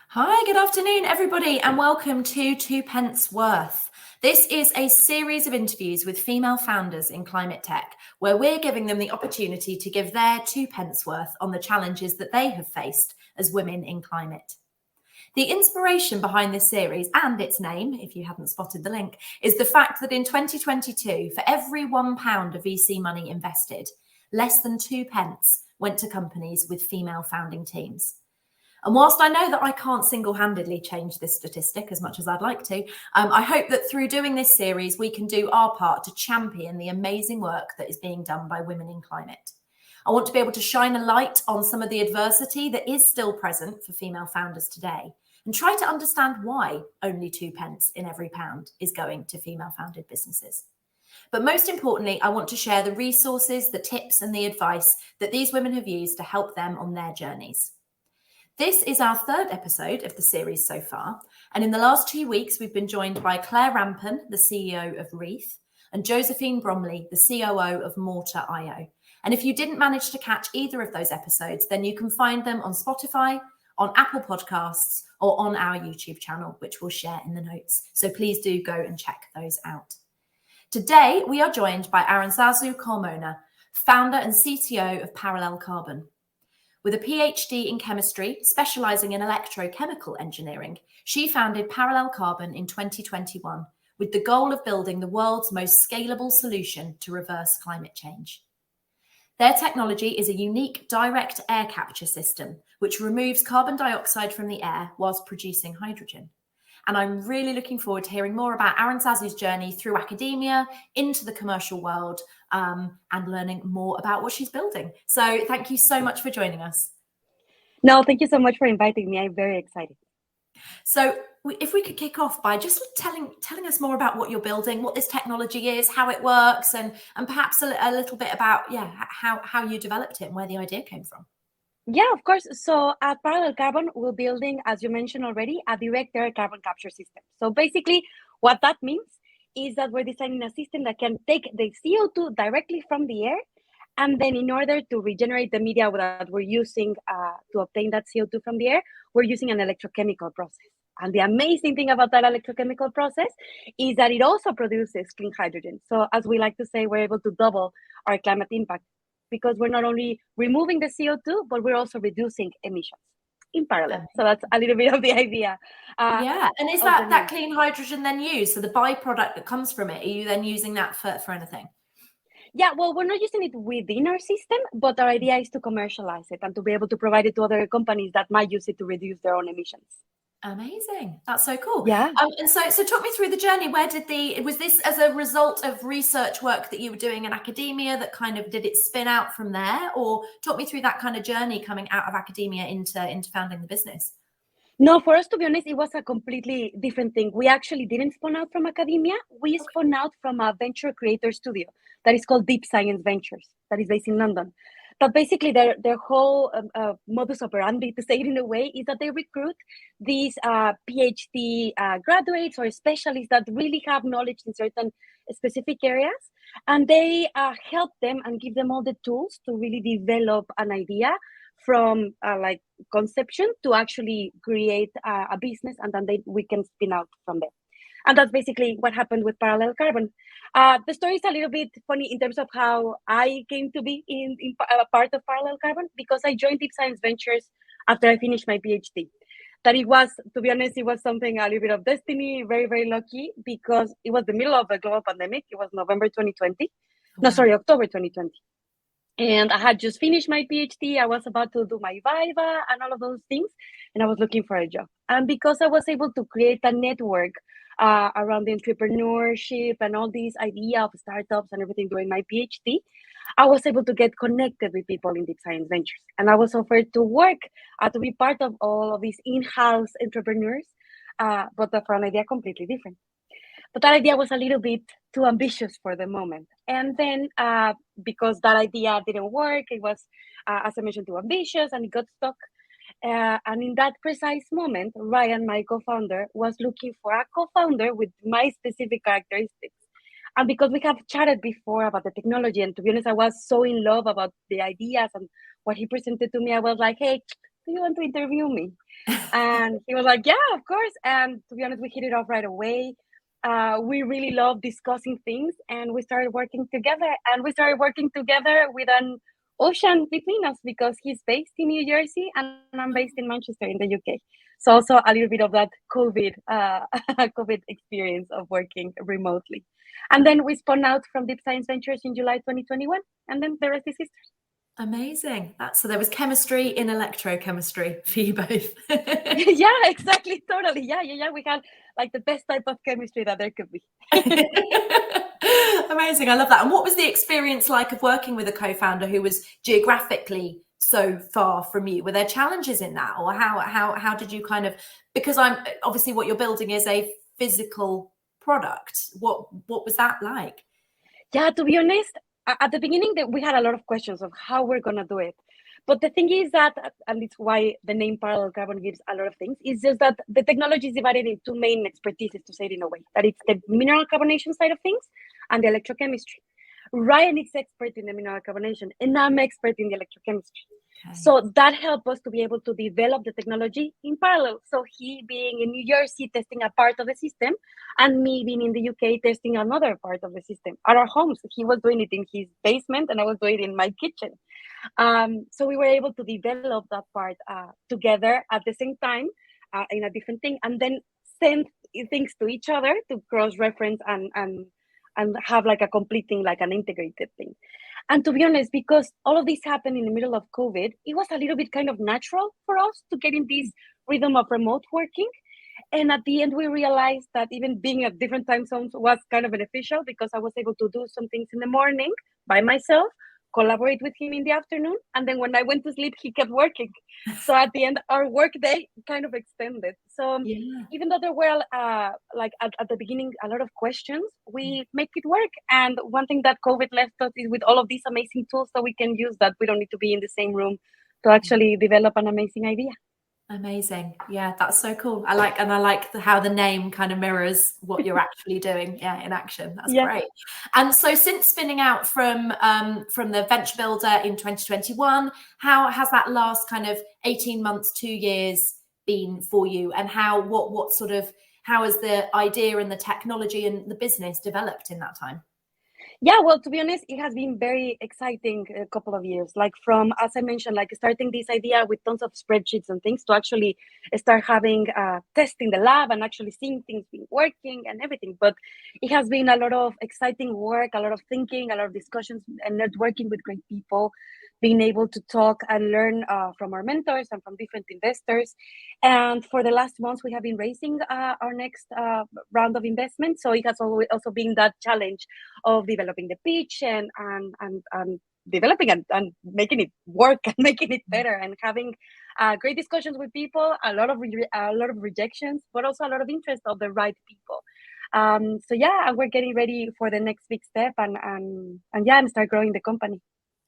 Hi, good afternoon, everybody, and welcome to Two Pence Worth. This is a series of interviews with female founders in climate tech, where we're giving them the opportunity to give their two pence worth on the challenges that they have faced as women in climate. The inspiration behind this series, and its name, if you hadn't spotted the link, is the fact that in 2022, for every £1 of VC money invested, less than 2 pence went to companies with female founding teams. And whilst I know that I can't single-handedly change this statistic as much as I'd like to, I hope that through doing this series, we can do our part to champion the amazing work that is being done by women in climate. I want to be able to shine a light on some of the adversity that is still present for female founders today and try to understand why only 2 pence in every pound is going to female-founded businesses. But most importantly, I want to share the resources, the tips and the advice that these women have used to help them on their journeys. This is our third episode of the series so far, and in the last 2 weeks, we've been joined by Claire Rampon, the CEO of Wreath, and Josephine Bromley, the COO of Mortar.io. And if you didn't manage to catch either of those episodes, then you can find them on Spotify, on Apple Podcasts, or on our YouTube channel, which we'll share in the notes. So please do go and check those out. Today, we are joined by Aranzazu Carmona, founder and CTO of Parallel Carbon. With a PhD in chemistry, specialising in electrochemical engineering, she founded Parallel Carbon in 2021 with the goal of building the world's most scalable solution to reverse climate change. Their technology is a unique direct air capture system, which removes carbon dioxide from the air whilst producing hydrogen. And I'm really looking forward to hearing more about Aranzazu's journey through academia into the commercial world and learning more about what she's building. So thank you so much for joining us. No, thank you so much for inviting me. I'm very excited. So if we could kick off by just telling us more about what you're building, what this technology is, how it works, and perhaps a little bit about how you developed it and where the idea came from. Yeah, of course. So at Parallel Carbon, we're building, as you mentioned already, a direct air carbon capture system. So basically, what that means is that we're designing a system that can take the CO2 directly from the air, and then in order to regenerate the media that we're using to obtain that CO2 from the air, we're using an electrochemical process. And the amazing thing about that electrochemical process is that it also produces clean hydrogen. So as we like to say, we're able to double our climate impact, because we're not only removing the CO2, but we're also reducing emissions in parallel. So that's a little bit of the idea. And is that clean hydrogen then used? So the byproduct that comes from it, are you then using that for anything? Yeah, well, we're not using it within our system, but our idea is to commercialize it and to be able to provide it to other companies that might use it to reduce their own emissions. Amazing. That's so cool. Yeah. And so talk me through the journey. Was this as a result of research work that you were doing in academia that kind of did it spin out from there? Or talk me through that kind of journey coming out of academia into founding the business? No, for us, to be honest, it was a completely different thing. We actually didn't spun out from academia. We spun out from a venture creator studio that is called Deep Science Ventures, that is based in London. But basically, their whole modus operandi, to say it in a way, is that they recruit these PhD graduates or specialists that really have knowledge in certain specific areas, and they help them and give them all the tools to really develop an idea from like conception to actually create a business, and then we can spin out from there. And that's basically what happened with Parallel Carbon. The story is a little bit funny in terms of how I came to be in part of Parallel Carbon, because I joined Deep Science Ventures after I finished my PhD. That it was, to be honest, it was something a little bit of destiny, very, very lucky, because it was the middle of the global pandemic. It was October 2020. And I had just finished my PhD. I was about to do my Viva and all of those things. And I was looking for a job. And because I was able to create a network around the entrepreneurship and all these idea of startups and everything during my PhD, I was able to get connected with people in Deep Science Ventures. And I was offered to work, to be part of all of these in-house entrepreneurs, but for an idea completely different. But that idea was a little bit too ambitious for the moment. And then because that idea didn't work, it was, as I mentioned, too ambitious, and it got stuck. And in that precise moment, Ryan, my co-founder, was looking for a co-founder with my specific characteristics. And because we have chatted before about the technology, and to be honest, I was so in love about the ideas and what he presented to me, I was like, hey, do you want to interview me? And he was like, yeah, of course. And to be honest, we hit it off right away. We really love discussing things, and we started working together. And we started working together with an ocean between us because he's based in New Jersey and I'm based in Manchester in the UK. So also a little bit of that COVID COVID experience of working remotely. And then we spun out from Deep Science Ventures in July 2021, and then the rest is history. Amazing. So there was chemistry in electrochemistry for you both. Yeah, exactly, totally. Yeah. We had like the best type of chemistry that there could be. Amazing. I love that. And what was the experience like of working with a co-founder who was geographically so far from you? Were there challenges in that, or how did you kind of, because I'm obviously what you're building is a physical product. What was that like? Yeah, to be honest, at the beginning we had a lot of questions of how we're gonna do it. But the thing is that, and it's why the name Parallel Carbon gives a lot of things, is just that the technology is divided in two main expertises, to say it in a way. That it's the mineral carbonation side of things and the electrochemistry. Ryan is expert in the mineral carbonation, and I'm expert in the electrochemistry. Okay. So that helped us to be able to develop the technology in parallel. So he being in New Jersey testing a part of the system, and me being in the UK testing another part of the system at our homes. He was doing it in his basement, and I was doing it in my kitchen. So we were able to develop that part together at the same time in a different thing, and then send things to each other to cross-reference and have like a complete thing, like an integrated thing. And to be honest, because all of this happened in the middle of COVID, it was a little bit kind of natural for us to get in this rhythm of remote working. And at the end, we realized that even being at different time zones was kind of beneficial because I was able to do some things in the morning by myself, collaborate with him in the afternoon, and then when I went to sleep, he kept working. So at the end, our work day kind of extended. So Yeah. even though there were like at the beginning a lot of questions, we make it work. And one thing that COVID left us is with all of these amazing tools that we can use, that we don't need to be in the same room to actually develop an amazing idea. Amazing. Yeah, that's so cool. I like how the name kind of mirrors what you're actually doing, yeah, in action. That's great. And so since spinning out from the venture builder in 2021, how has that last kind of 18 months, 2 years been for you? And how has the idea and the technology and the business developed in that time? Yeah, well, to be honest, it has been very exciting a couple of years. Like from, as I mentioned, like starting this idea with tons of spreadsheets and things to actually start having tests in the lab and actually seeing things being working and everything. But it has been a lot of exciting work, a lot of thinking, a lot of discussions and networking with great people, being able to talk and learn from our mentors and from different investors. And for the last months, we have been raising our next round of investment. So it has also been that challenge of developing the pitch and developing and making it work and making it better and having great discussions with people, a lot of rejections, but also a lot of interest of the right people. So yeah, we're getting ready for the next big step and start growing the company.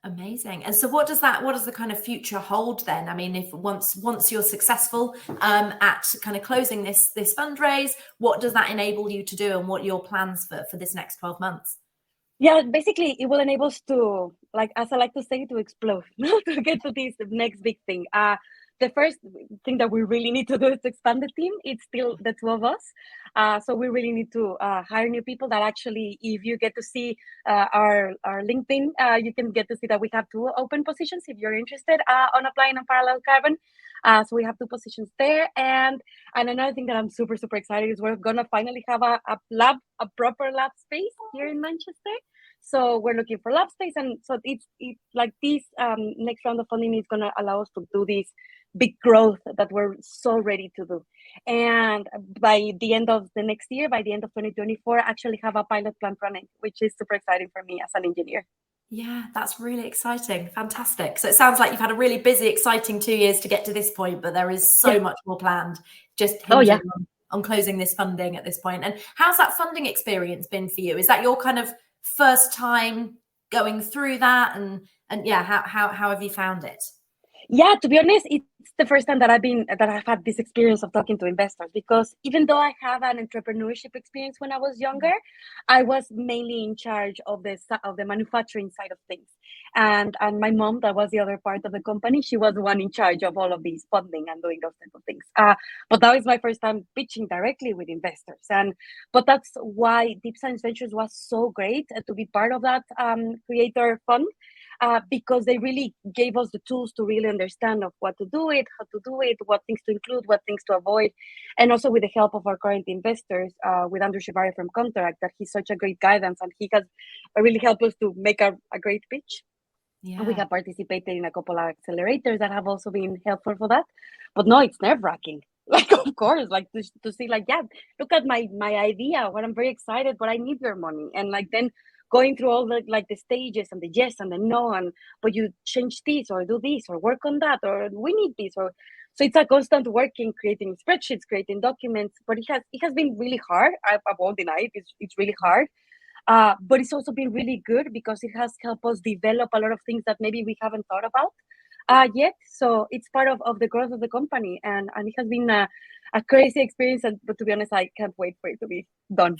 Amazing. And so what does the kind of future hold then? I mean, if once you're successful at kind of closing this fundraise, what does that enable you to do, and what are your plans for this next 12 months? Yeah, basically it will enable us to, like, as I like to say, to explode, to get to this next big thing. The first thing that we really need to do is to expand the team. It's still the two of us. So we really need to hire new people that actually, if you get to see our LinkedIn, you can get to see that we have 2 open positions if you're interested on applying on Parallel Carbon. So we have 2 positions there. And another thing that I'm super, super excited is we're going to finally have a proper lab space here in Manchester. So we're looking for lab space. And so it's like this next round of funding is going to allow us to do this big growth that we're so ready to do. And by the end of the next year, by the end of 2024, actually have a pilot plant running, which is super exciting for me as an engineer. Yeah, that's really exciting. Fantastic. So it sounds like you've had a really busy, exciting 2 years to get to this point, but there is so much more planned, just hinging on closing this funding at this point. And how's that funding experience been for you? Is that your kind of first time going through that? And yeah, how have you found it? Yeah, to be honest, it's the first time that I've had this experience of talking to investors, because even though I have an entrepreneurship experience when I was younger, I was mainly in charge of the manufacturing side of things. And my mom, that was the other part of the company, she was the one in charge of all of these funding and doing those type of things. But that was my first time pitching directly with investors. But that's why Deep Science Ventures was so great to be part of that creator fund, because they really gave us the tools to really understand of what to do it, how to do it, what things to include, what things to avoid. And also with the help of our current investors, with Andrew Shivari from Contract, that he's such a great guidance, and he has really helped us to make a great pitch. Yeah. And we have participated in a couple of accelerators that have also been helpful for that. But no, it's nerve-wracking. Like, of course, like to see, like, yeah, look at my idea, what I'm very excited, but I need your money. And like then going through all the stages and the yes and the no, and but you change this or do this or work on that, or we need this, or so it's a constant working, creating spreadsheets, creating documents. But it has been really hard. I won't deny it. It's really hard. But it's also been really good because it has helped us develop a lot of things that maybe we haven't thought about yet. So it's part of the growth of the company, and it has been a crazy experience. But to be honest, I can't wait for it to be done.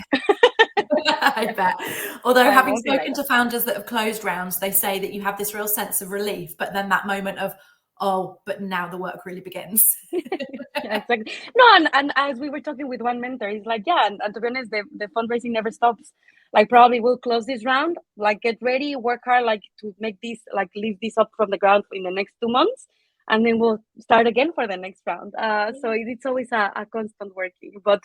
I bet. Although having won't deny spoken to founders that have closed rounds, they say that you have this real sense of relief, but then that moment of, oh, but now the work really begins. Yeah, exactly. No, and as we were talking with one mentor, he's like, yeah, and to be honest, the fundraising never stops. Like, probably we'll close this round, like, get ready, work hard, like, to make this, like, lift this up from the ground in the next 2 months, and then we'll start again for the next round. So it's always a constant working. But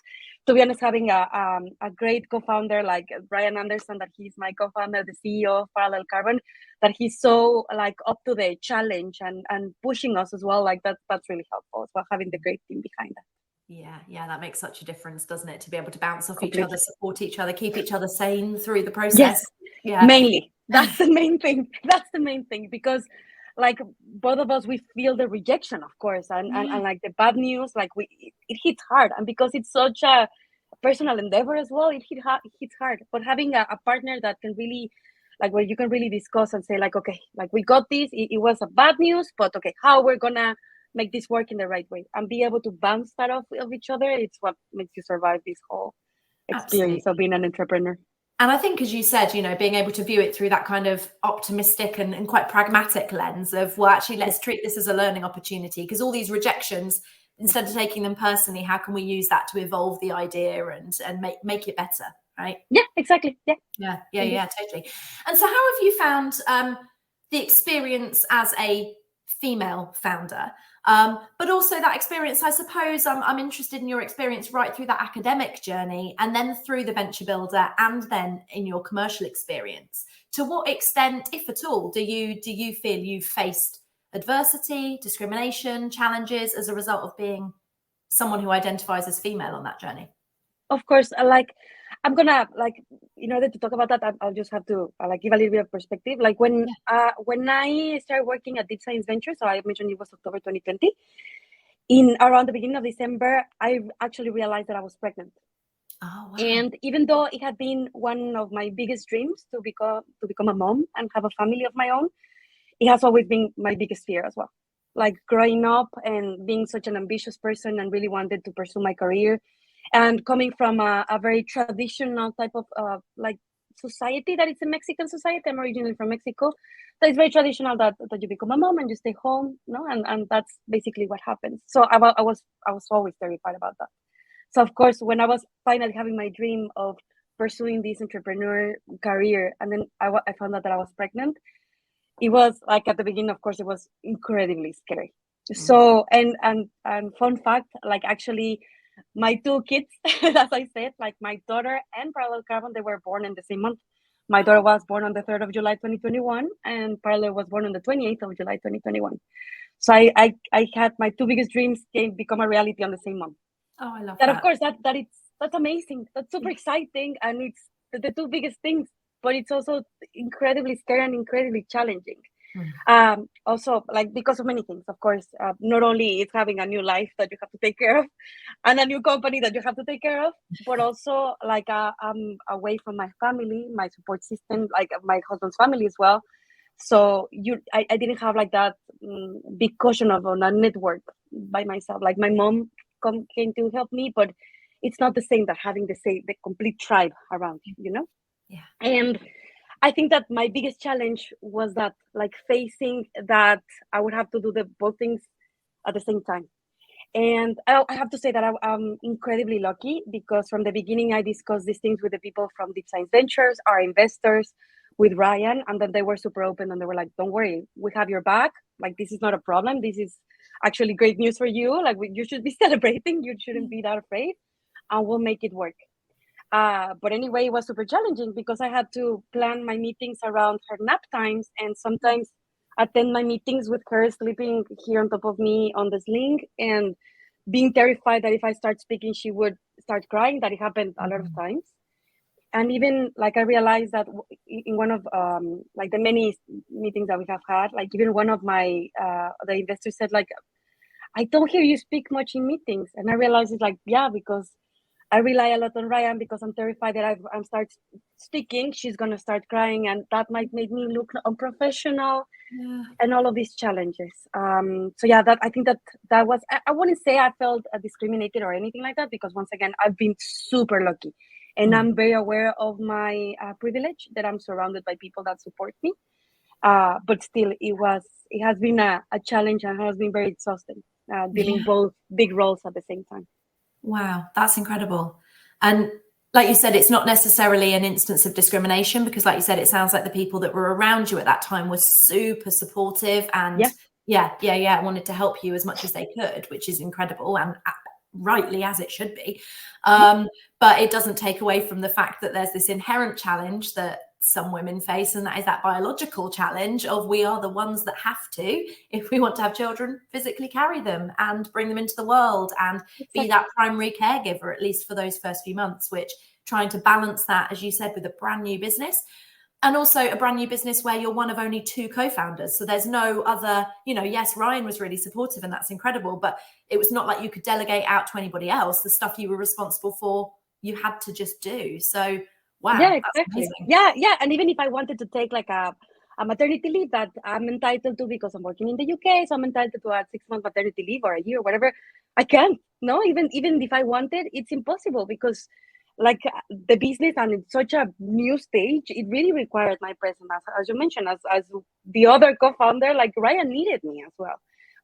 to be honest, having a great co-founder like Brian Anderson, that he's my co-founder, the CEO of Parallel Carbon, that he's so like up to the challenge and pushing us as well, like that's really helpful as well, having the great team behind that. Yeah, that makes such a difference, doesn't it? To be able to bounce off Completely. each other, support each other, keep each other sane through the process. Yes, yeah. Mainly. That's the main thing. That's the main thing, because like both of us, we feel the rejection, of course, and like the bad news, like it hits hard, and because it's such a personal endeavor as well, it hits hard. But having a partner that can really, like, where you can really discuss and say, like, okay, like, we got this, it was a bad news, but okay, how we're gonna make this work in the right way, and be able to bounce that off of each other, it's what makes you survive this whole experience of being an entrepreneur. And I think, as you said, being able to view it through that kind of optimistic and quite pragmatic lens of, well, actually, let's treat this as a learning opportunity, because all these rejections, instead of taking them personally, how can we use that to evolve the idea and make it better, right? Yeah, exactly. Yeah, totally. And so how have you found the experience as a female founder? But also that experience, I suppose, I'm interested in your experience right through that academic journey, and then through the venture builder, and then in your commercial experience. To what extent, if at all, do you feel you've faced adversity, discrimination, challenges as a result of being someone who identifies as female on that journey? Of course, like, I'm gonna, like, in order to talk about that, I'll just have to like give a little bit of perspective. Like, when I started working at Deep Science Ventures, so I mentioned it was October 2020. In around the beginning of December, I actually realized that I was pregnant. Oh, wow. And even though it had been one of my biggest dreams to become a mom and have a family of my own, it has always been my biggest fear as well. Like, growing up and being such an ambitious person and really wanted to pursue my career, and coming from a very traditional type of like society that is a Mexican society. I'm originally from Mexico. So it's very traditional that you become a mom and you stay home, and that's basically what happens. So I was always terrified about that. So of course, when I was finally having my dream of pursuing this entrepreneur career, and then I found out that I was pregnant, it was like, at the beginning, of course, it was incredibly scary. So, and fun fact, like, actually, my 2 kids, as I said, like, my daughter and Parallel Carbon, they were born in the same month. My daughter was born on the 3rd of July 2021, and Parallel was born on the 28th of July 2021. So I had my 2 biggest dreams become a reality on the same month. Oh, I love that. Of course, that's amazing. That's super exciting, and it's the 2 biggest things, but it's also incredibly scary and incredibly challenging. Also, like, because of many things, of course, not only it's having a new life that you have to take care of, and a new company that you have to take care of, but also, like, I'm away from my family, my support system, like my husband's family as well. So I didn't have like that big cushion of on a network by myself. Like my mom came to help me, but it's not the same that having the complete tribe around you, you know? Yeah. And I think that my biggest challenge was that, like, facing that I would have to do the both things at the same time. And I have to say that I'm incredibly lucky, because from the beginning I discussed these things with the people from Deep Science Ventures, our investors, with Ryan, and then they were super open and they were like, "Don't worry, we have your back. Like, this is not a problem. This is actually great news for you. Like, you should be celebrating. You shouldn't be that afraid, and we'll make it work." But anyway, it was super challenging because I had to plan my meetings around her nap times, and sometimes attend my meetings with her sleeping here on top of me on the sling, and being terrified that if I start speaking, she would start crying. That it happened a lot of times. And even like I realized that in one of like the many meetings that we have had, like even one of my the investors said, like, "I don't hear you speak much in meetings," and I realized it's like, yeah, because I rely a lot on Ryan, because I'm terrified that I'm start speaking, she's gonna start crying, and that might make me look unprofessional, and all of these challenges. So yeah, that I think that was, I wouldn't say I felt discriminated or anything like that, because once again, I've been super lucky, and I'm very aware of my privilege, that I'm surrounded by people that support me. But still, it has been a challenge, and has been very exhausting, dealing both big roles at the same time. Wow, that's incredible. And like you said, it's not necessarily an instance of discrimination, because like you said, it sounds like the people that were around you at that time were super supportive and wanted to help you as much as they could, which is incredible, and rightly as it should be. But it doesn't take away from the fact that there's this inherent challenge that some women face, and that is that biological challenge of, we are the ones that have to, if we want to have children, physically carry them and bring them into the world and be that primary caregiver, at least for those first few months, which trying to balance that, as you said, with a brand new business, and also a brand new business where you're one of only two co-founders. So there's no other, yes, Ryan was really supportive and that's incredible, but it was not like you could delegate out to anybody else. The stuff you were responsible for, you had to just do. So wow, yeah, that's exactly. amazing. Yeah. And even if I wanted to take like a maternity leave that I'm entitled to, because I'm working in the UK, so I'm entitled to a 6-month maternity leave or a year or whatever, I can't. No, even if I wanted, it's impossible, because like the business, and it's such a new stage, it really required my presence, as you mentioned, as the other co-founder. Like, Ryan needed me as well,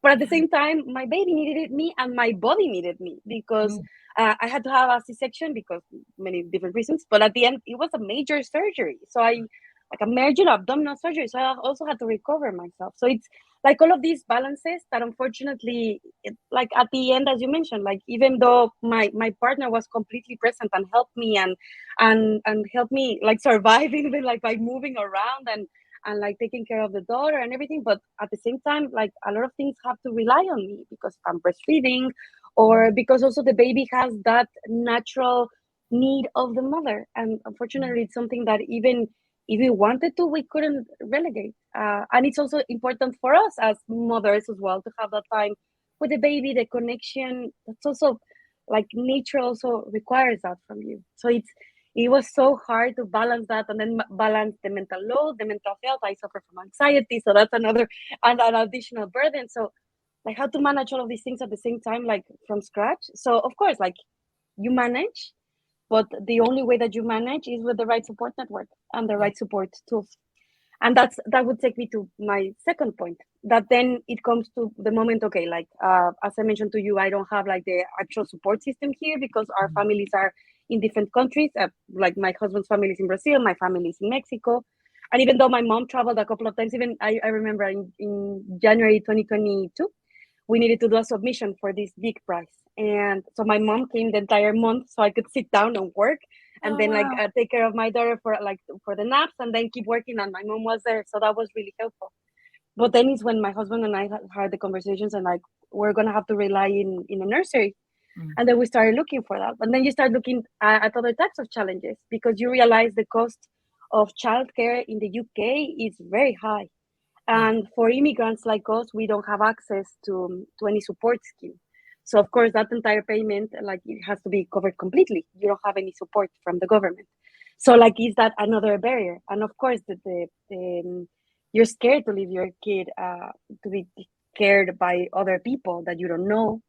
but at the same time, my baby needed me and my body needed me, because I had to have a C-section because many different reasons, but at the end it was a major surgery. So I like a major abdominal surgery. So I also had to recover myself. So it's like all of these balances that unfortunately, like at the end, as you mentioned, like even though my partner was completely present and helped me and helped me like survive even like by moving around and like taking care of the daughter and everything, but at the same time, like a lot of things have to rely on me, because I'm breastfeeding, or because also the baby has that natural need of the mother, and unfortunately it's something that even if we wanted to, we couldn't relegate. And it's also important for us as mothers as well to have that time with the baby, the connection. That's also like nature also requires that from you. So it was so hard to balance that, and then balance the mental load, the mental health. I suffer from anxiety, so that's another and an additional burden. So like how to manage all of these things at the same time, like from scratch. So of course, like you manage, but the only way that you manage is with the right support network and the right support tools. And that would take me to my second point, that then it comes to the moment, okay, like as I mentioned to you, I don't have like the actual support system here, because our families are in different countries. Like my husband's family is in Brazil, my family is in Mexico. And even though my mom traveled a couple of times, even I remember in January 2022, we needed to do a submission for this big prize. And so my mom came the entire month so I could sit down and work, and then like take care of my daughter for the naps, and then keep working. And my mom was there, so that was really helpful. But then is when my husband and I had the conversations, and like we're gonna have to rely in a nursery. And then we started looking for that. And then you start looking at other types of challenges, because you realize the cost of childcare in the UK is very high. And for immigrants like us, we don't have access to any support scheme. So of course, that entire payment, like it has to be covered completely. You don't have any support from the government. So like, is that another barrier? And of course, you you're scared to leave your kid to be cared by other people that you don't know.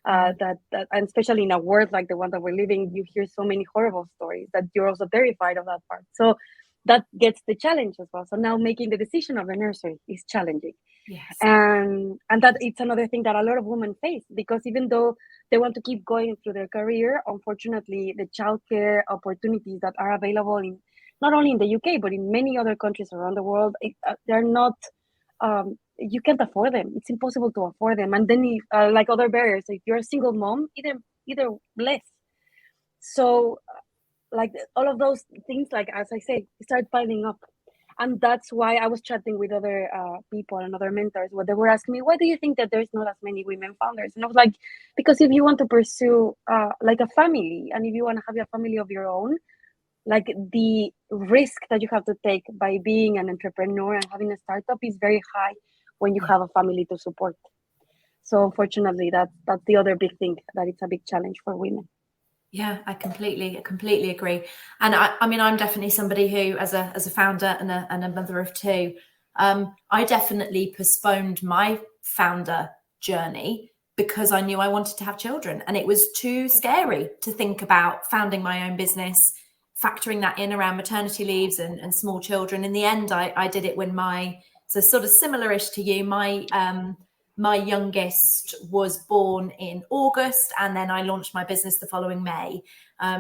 That and especially in a world like the one that we're living, you hear so many horrible stories that you're also terrified of that part. So that gets the challenge as well. So now making the decision of the nursery is challenging. Yes. And that it's another thing that a lot of women face, because even though they want to keep going through their career, unfortunately, the childcare opportunities that are available in not only in the UK but in many other countries around the world, they're not. You can't afford them. It's impossible to afford them. And then, like other barriers, if you're a single mom, either less. So, like all of those things, like as I say, start piling up. And that's why I was chatting with other people and other mentors where they were asking me, why do you think that there's not as many women founders? And I was like, because if you want to pursue like a family, and if you want to have a family of your own, like the risk that you have to take by being an entrepreneur and having a startup is very high when you have a family to support. So unfortunately, that's the other big thing, that it's a big challenge for women. Yeah, I completely agree. And I mean, I'm definitely somebody who, as a founder and a mother of two, I definitely postponed my founder journey because I knew I wanted to have children, and it was too scary to think about founding my own business, factoring that in around maternity leaves and small children. In the end, I did it when so sort of similar-ish to you, my youngest was born in August, and then I launched my business the following May.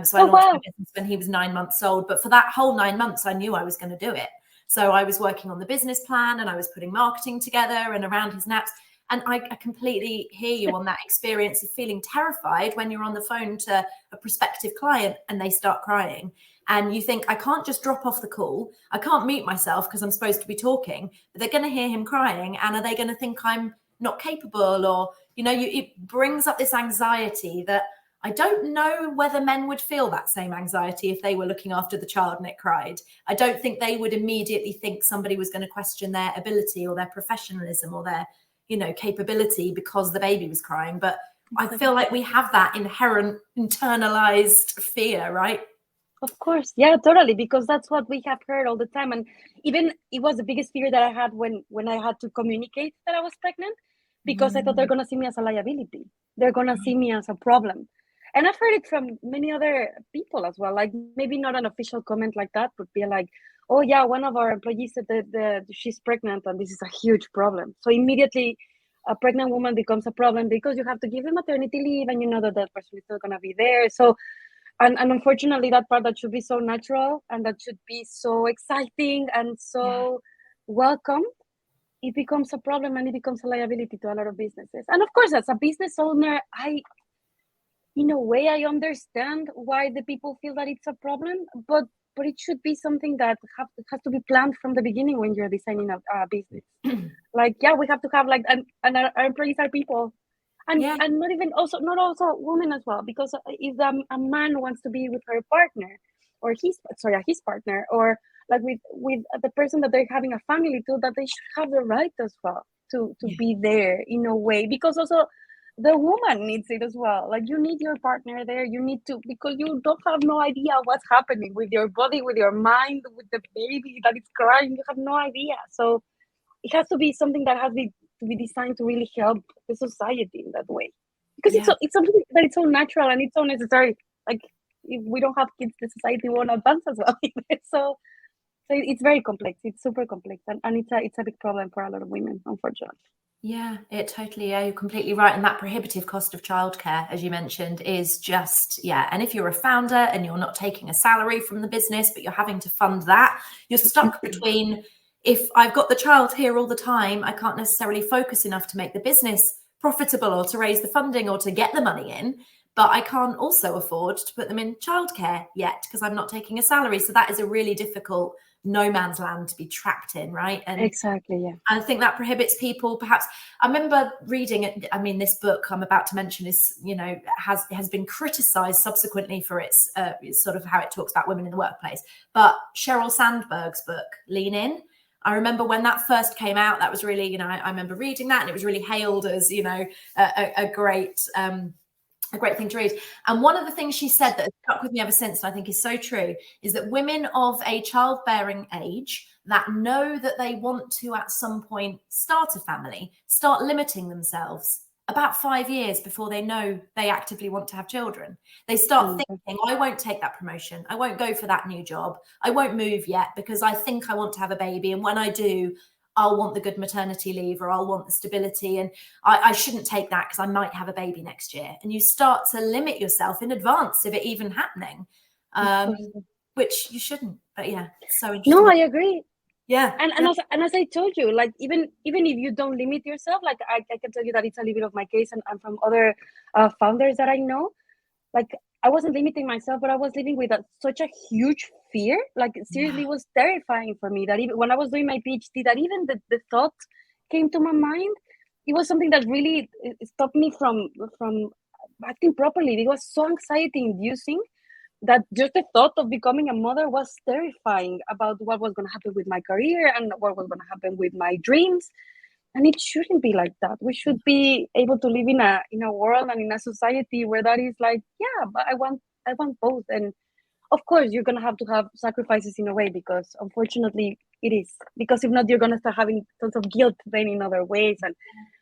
So I launched my business when he was 9 months old. But for that whole 9 months, I knew I was going to do it. So I was working on the business plan, and I was putting marketing together and around his naps. And I completely hear you on that experience of feeling terrified when you're on the phone to a prospective client and they start crying. And you think, I can't just drop off the call. I can't mute myself because I'm supposed to be talking. But they're going to hear him crying. And are they going to think I'm not capable? Or, it brings up this anxiety that I don't know whether men would feel that same anxiety if they were looking after the child and it cried. I don't think they would immediately think somebody was going to question their ability or their professionalism or their, capability because the baby was crying. But I feel like we have that inherent internalized fear, right? Of course. Yeah, totally. Because that's what we have heard all the time. And even it was the biggest fear that I had when I had to communicate that I was pregnant, because I thought they're going to see me as a liability. They're going to see me as a problem. And I've heard it from many other people as well. Like maybe not an official comment like that, but be like, oh yeah, one of our employees said that she's pregnant and this is a huge problem. So immediately a pregnant woman becomes a problem because you have to give them maternity leave, and you know that person is not going to be there. So and unfortunately, that part that should be so natural and that should be so exciting and so welcome, it becomes a problem and it becomes a liability to a lot of businesses. And of course, as a business owner, in a way, I understand why the people feel that it's a problem, but it should be something that has to be planned from the beginning when you're designing a business. Like, we have to have and our employees are people. And not also women as well, because if a man wants to be with her partner or his partner, or like with the person that they're having a family to, that they should have the right as well to be there in a way, because also the woman needs it as well. Like, you need your partner there. You need to, because you don't have no idea what's happening with your body, with your mind, with the baby that is crying. You have no idea. So it has to be something that has to be designed to really help the society in that way, because it's something that it's so natural and it's so necessary. Like, if we don't have kids, the society won't advance as well. So it's very complex. It's super complex, and it's a big problem for a lot of women, unfortunately. Yeah, you're completely right. And that prohibitive cost of childcare, as you mentioned, is just, and if you're a founder and you're not taking a salary from the business, but you're having to fund that, you're stuck between, if I've got the child here all the time, I can't necessarily focus enough to make the business profitable or to raise the funding or to get the money in, but I can't also afford to put them in childcare yet because I'm not taking a salary. So that is a really difficult no man's land to be trapped in, right? And exactly, yeah. I think that prohibits people. Perhaps I remember reading it. I mean, this book I'm about to mention is, has been criticized subsequently for its sort of how it talks about women in the workplace. But Sheryl Sandberg's book, Lean In, I remember when that first came out, that was really, I remember reading that, and it was really hailed as, a great thing to read. And one of the things she said that has stuck with me ever since, and I think is so true, is that women of a childbearing age that know that they want to at some point start a family, start limiting themselves about 5 years before they know they actively want to have children. They start thinking, I won't take that promotion. I won't go for that new job. I won't move yet because I think I want to have a baby. And when I do, I'll want the good maternity leave, or I'll want the stability. And I shouldn't take that because I might have a baby next year. And you start to limit yourself in advance of it even happening, which you shouldn't. But yeah, it's so interesting. No, I agree. Yeah. And as I told you, like even if you don't limit yourself, like I can tell you that it's a little bit of my case, and from other founders that I know, like I wasn't limiting myself, but I was living with such a huge fear. Like seriously, it was terrifying for me that even when I was doing my PhD, that even the thought came to my mind. It was something that really stopped me from acting properly. It was so anxiety inducing that just the thought of becoming a mother was terrifying about what was going to happen with my career and what was going to happen with my dreams. And it shouldn't be like that. We should be able to live in a world and in a society where that is like, yeah, but I want both. And of course, you're going to have sacrifices in a way, because unfortunately it is. Because if not, you're going to start having tons of guilt then in other ways. And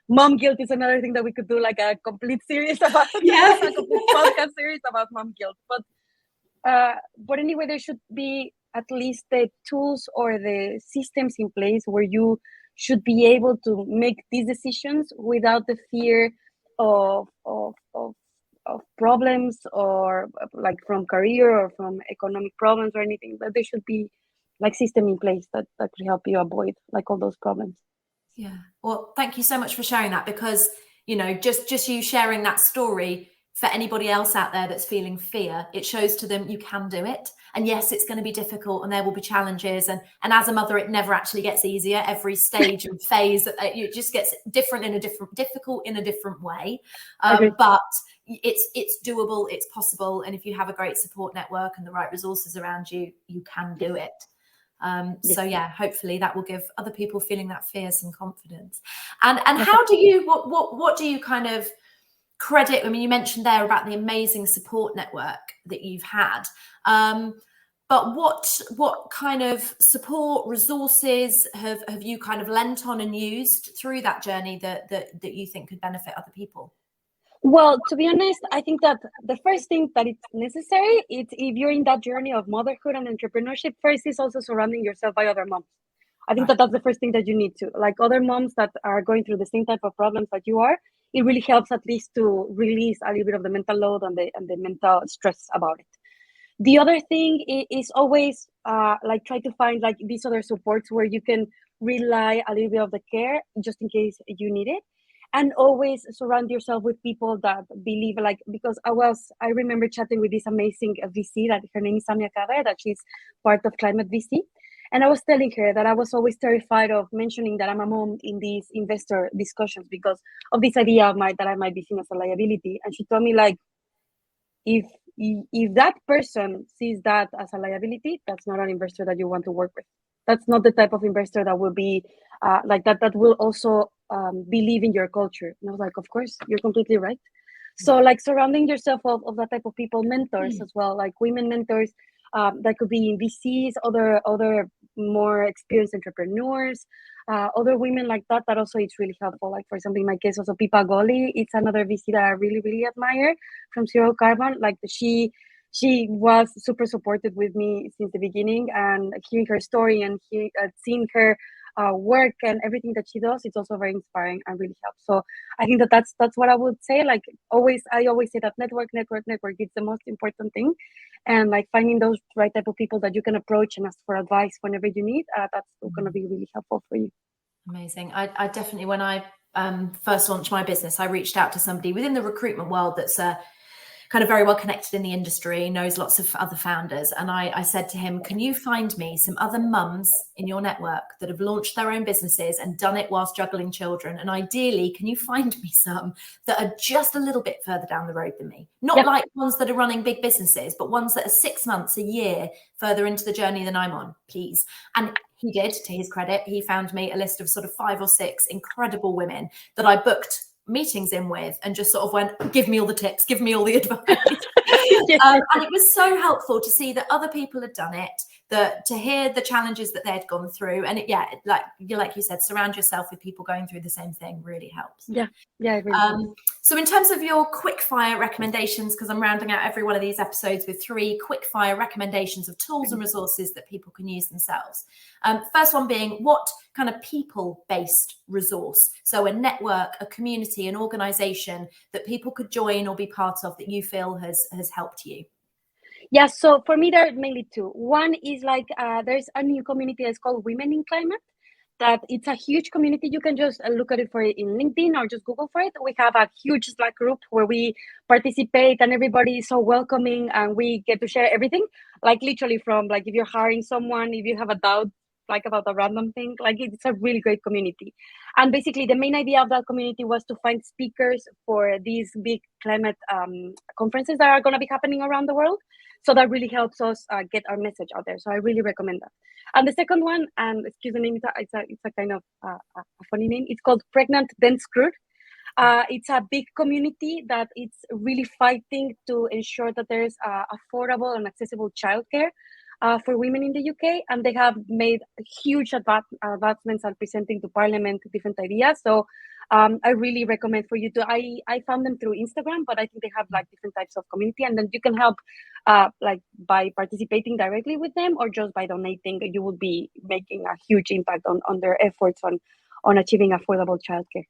mom guilt is another thing that we could do like a complete series about. Yeah. A complete podcast series about mom guilt. But anyway, there should be at least the tools or the systems in place where you should be able to make these decisions without the fear of problems, or like from career or from economic problems or anything. But there should be like system in place that could help you avoid like all those problems. Yeah. Well, thank you so much for sharing that, because, you know, just you sharing that story, for anybody else out there that's feeling fear, it shows to them you can do it. And yes, it's going to be difficult and there will be challenges. And as a mother, it never actually gets easier. Every stage and phase, it just gets difficult in a different way. But it's doable, it's possible. And if you have a great support network and the right resources around you, you can do it. So yeah, hopefully that will give other people feeling that fear some confidence. And how do you, what do you kind of credit? I mean, you mentioned there about the amazing support network that you've had, but what kind of support resources have you kind of lent on and used through that journey that you think could benefit other people? Well, to be honest, I think that the first thing that it's necessary is, if you're in that journey of motherhood and entrepreneurship, first is also surrounding yourself by other moms. I think that's the first thing that you need to, like other moms that are going through the same type of problems that you are. It really helps at least to release a little bit of the mental load and the mental stress about it. The other thing is always like try to find like these other supports where you can rely a little bit of the care just in case you need it. And always surround yourself with people that believe, like, because I remember chatting with this amazing VC that her name is Samia Kader, that she's part of Climate VC. And I was telling her that I was always terrified of mentioning that I'm a mom in these investor discussions because of this idea of that I might be seen as a liability. And she told me, like, if that person sees that as a liability, that's not an investor that you want to work with. That's not the type of investor that will be like that will also believe in your culture. And I was like, of course, you're completely right. So like surrounding yourself of that type of people, mentors as well, like women mentors that could be in VCs, other more experienced entrepreneurs, other women like that also it's really helpful. Like for example, in my case, also Pipa Goli, it's another VC that I really, really admire from Sheryl Carbon. Like she was super supportive with me since the beginning, and hearing her story and seeing her work and everything that she does, it's also very inspiring and really helps. So I think that's what I would say. Like I always say that network is the most important thing, and like finding those right type of people that you can approach and ask for advice whenever you need, that's going to be really helpful for you. Amazing. I definitely, when I first launched my business, I reached out to somebody within the recruitment world that's kind of very well connected in the industry, knows lots of other founders. And I said to him, can you find me some other mums in your network that have launched their own businesses and done it whilst juggling children? And ideally, can you find me some that are just a little bit further down the road than me? Not like ones that are running big businesses, but ones that are 6 months, a year further into the journey than I'm on, please. And he did, to his credit. He found me a list of sort of 5 or 6 incredible women that I booked meetings in with and just sort of went, give me all the tips, give me all the advice. And it was so helpful to see that other people had done it, that to hear the challenges that they'd gone through. And like you said, surround yourself with people going through the same thing really helps. Yeah, it really helps. So in terms of your quick fire recommendations, because I'm rounding out every one of these episodes with 3 quick fire recommendations of tools and resources that people can use themselves. First one being, what kind of people-based resource, so a network, a community, an organization that people could join or be part of that you feel has helped you? Yeah, so for me, there are mainly 2. One is like there's a new community that's called Women in Climate. That it's a huge community. You can just look at it for it in LinkedIn or just Google for it. We have a huge Slack group where we participate, and everybody is so welcoming, and we get to share everything. Like literally from like if you're hiring someone, if you have a doubt like about a random thing, like it's a really great community. And basically the main idea of that community was to find speakers for these big climate conferences that are going to be happening around the world. So that really helps us get our message out there. So I really recommend that. And the second one, and excuse the name, it's a kind of a funny name. It's called Pregnant Then Screwed. It's a big community that it's really fighting to ensure that there's affordable and accessible childcare for women in the UK, and they have made huge advancements and presenting to Parliament different ideas. So I really recommend for you to. I found them through Instagram, but I think they have like different types of community, and then you can help like by participating directly with them or just by donating. You will be making a huge impact on their efforts on achieving affordable childcare.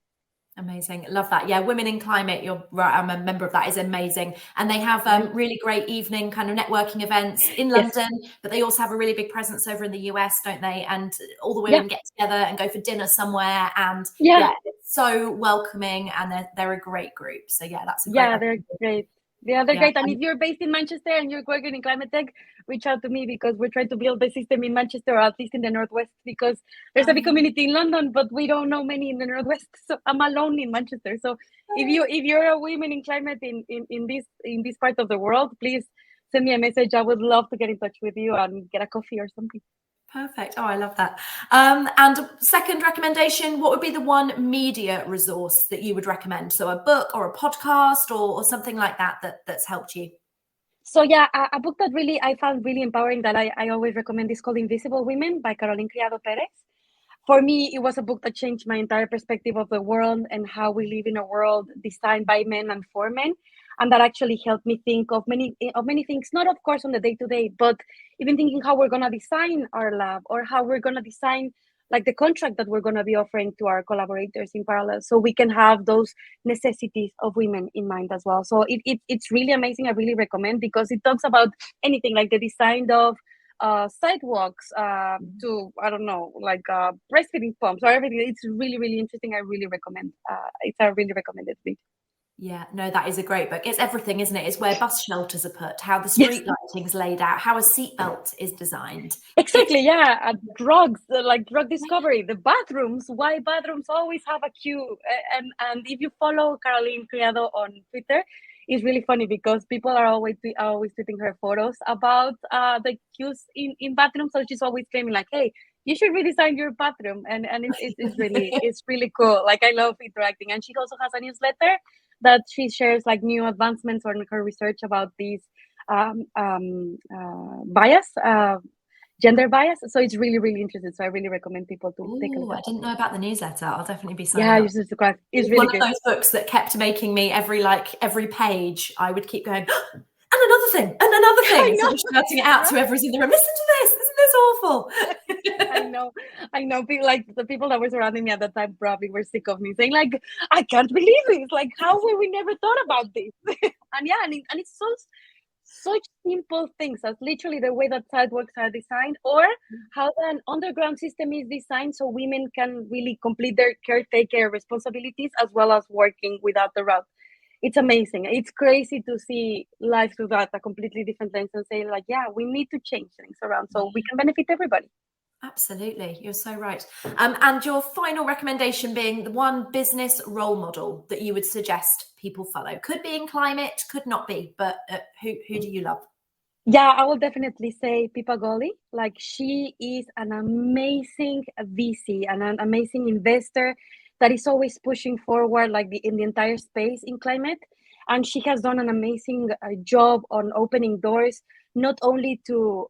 Amazing. Love that. Yeah, Women in Climate, you're right, I'm a member of that, is amazing. And they have really great evening kind of networking events in London, but they also have a really big presence over in the US, don't they? And all the women get together and go for dinner somewhere, and it's so welcoming, and they're a great group. So that's a great they're great. They're great. And if you're based in Manchester and you're working in climate tech, reach out to me, because we're trying to build the system in Manchester, or at least in the Northwest, because there's a big community in London, but we don't know many in the Northwest. So I'm alone in Manchester. So if you're a woman in climate in this part of the world, please send me a message. I would love to get in touch with you and get a coffee or something. Perfect. Oh, I love that. And second recommendation, what would be the one media resource that you would recommend? So a book or a podcast or something like that's helped you? So a book that really I found really empowering that I always recommend is called Invisible Women by Carolyn Criado Perez. For me, it was a book that changed my entire perspective of the world and how we live in a world designed by men and for men. And that actually helped me think of many things, not of course on the day-to-day, but even thinking how we're going to design our lab, or how we're going to design like the contract that we're going to be offering to our collaborators in parallel, so we can have those necessities of women in mind as well. So it's really amazing. I really recommend, because it talks about anything like the design of sidewalks to, I don't know, like breastfeeding pumps or everything. It's really, really interesting. I really recommend. It's a really recommended read. Yeah, no, that is a great book. It's everything, isn't it? It's where bus shelters are put, how the street lighting's laid out, how a seatbelt is designed. Exactly, drugs, like drug discovery, the bathrooms, why bathrooms always have a queue. And if you follow Carolyn Criado on Twitter, it's really funny, because people are always tweeting her photos about the queues in bathrooms. So she's always claiming like, hey, you should redesign your bathroom. And it's really cool. Like, I love interacting. And she also has a newsletter that she shares like new advancements on her research about these bias, gender bias. So it's really, really interesting. So I really recommend people to take a look at it. I didn't know about the newsletter. I'll definitely be signing up. You should subscribe. It's really one of those books that kept making me every page, I would keep going, and another thing, sort of shouting it out to everyone in the room. Listen to this. Isn't this awful? I know. Like the people that were surrounding me at that time probably were sick of me saying like, I can't believe this. Like, how were we never thought about this? and it's such simple things as literally the way that sidewalks are designed, or how an underground system is designed so women can really complete their caretaker responsibilities as well as working without the route. It's amazing. It's crazy to see life through that, a completely different lens, and say like, we need to change things around so we can benefit everybody. Absolutely. You're so right. And your final recommendation being the one business role model that you would suggest people follow. Could be in climate, could not be, but who do you love? Yeah, I will definitely say Pippa Gowley. Like, she is an amazing VC and an amazing investor that is always pushing forward like in the entire space in climate. And she has done an amazing job on opening doors, not only to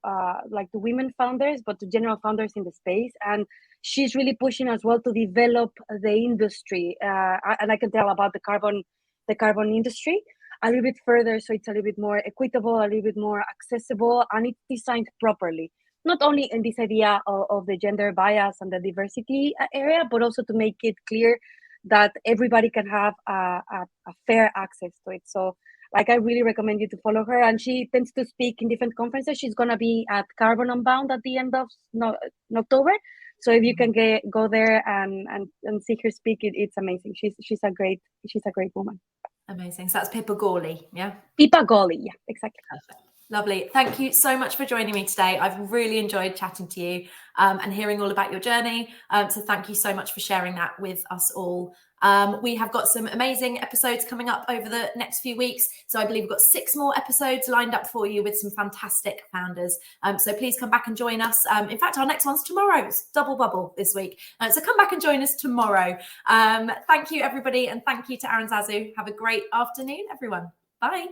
like the women founders, but to general founders in the space. And she's really pushing as well to develop the industry. And I can tell about the carbon industry a little bit further, so it's a little bit more equitable, a little bit more accessible, and it's designed properly. Not only in this idea of the gender bias and the diversity area, but also to make it clear that everybody can have a fair access to it. So like, I really recommend you to follow her. And she tends to speak in different conferences. She's going to be at Carbon Unbound at the end of October. So if you can go there and see her speak, it's amazing. She's a great woman. Amazing. So that's Pippa Gawley, yeah? Pippa Gawley, yeah, exactly. Perfect. Lovely. Thank you so much for joining me today. I've really enjoyed chatting to you and hearing all about your journey. So thank you so much for sharing that with us all. We have got some amazing episodes coming up over the next few weeks. So I believe we've got 6 more episodes lined up for you with some fantastic founders. So please come back and join us. In fact, our next one's tomorrow. It's double bubble this week. So come back and join us tomorrow. Thank you, everybody. And thank you to Aranzazu. Have a great afternoon, everyone. Bye.